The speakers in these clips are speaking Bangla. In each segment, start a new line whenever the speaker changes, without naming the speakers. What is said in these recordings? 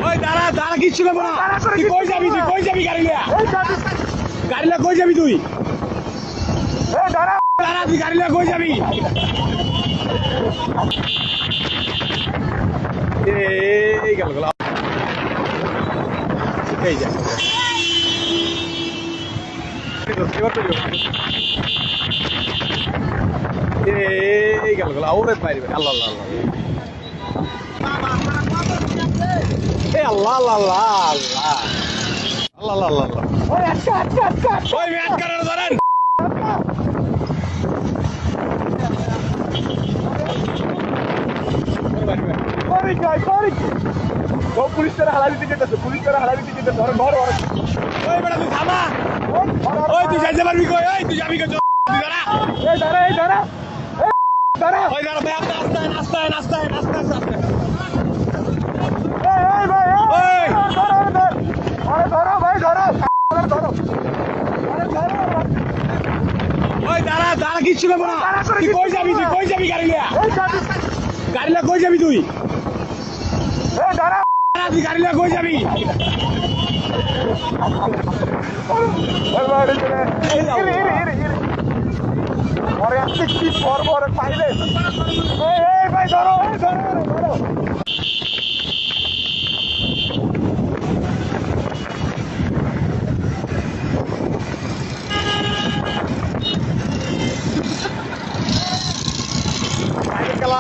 ওই দাঁড়া দাঁড়া কিচ্ছু নেবো না। তুই কই যাবি গাড়ি লিয়া কই যাবি তুই? দাঁড়া তুই গাড়ি লিয়া কই যাবি? এই গেল এই যা এই গেল ওরে বাইরে আল্লাহ আল্লাহ এ আল্লাহ আল্লাহ আল্লাহ আল্লাহ আল্লাহ আল্লাহ আল্লাহ ওই আচ্ছা আচ্ছা আচ্ছা ওই ম্যাচ করার ধরেন পুলিশের হালালি দিকে ধর ওই বেটা তুই থামা ওই তুই যাইতে পারবি কই ওই তুই যাবি কই দাঁড়া এই দাঁড়া এই দাঁড়া দাঁড়া ওই দাঁড়া ভাই নাস্তা এই ভাই ওই ধরো ভাই ধরো ওই দাঁড়া কিচ্ছু নেবো না। তুই কই যাবি গাড়ি লিয়া কই যাবি তুই? দাঁড়া তুই গাড়ি লিয়া কই যাবি? পাইলে ভাই ধরো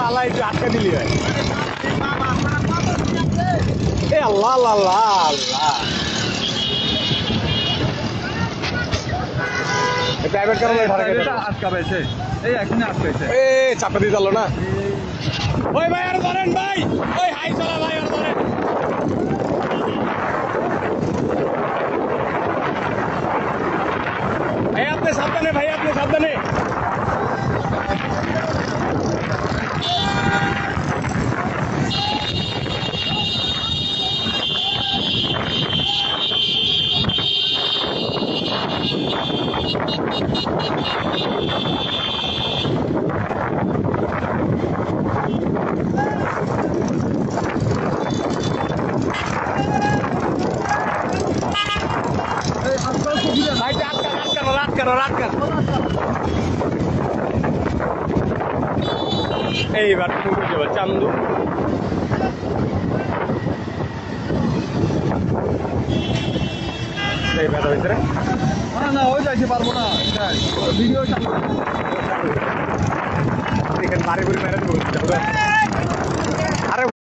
আল্লাহ একটু আটকা দিলি ভাই এ আল্লাহ আল্লাহ আল্লাহ আল্লাহ প্রাইভেট কার আটকা পেয়েছে এই এখনই আটকাইছে এ চাপা দিয়ে চালো না ওই ভাই আর ধরেন ভাই ওই হাই চলা ভাই আর ধরেন ভাই আপনি সাবধানে রাত কর এইবার চান্দু এইবার হয়েছে না ওই যাইতে পারবো না ভিডিও চালু এখানে মারি করে মেরে দেবো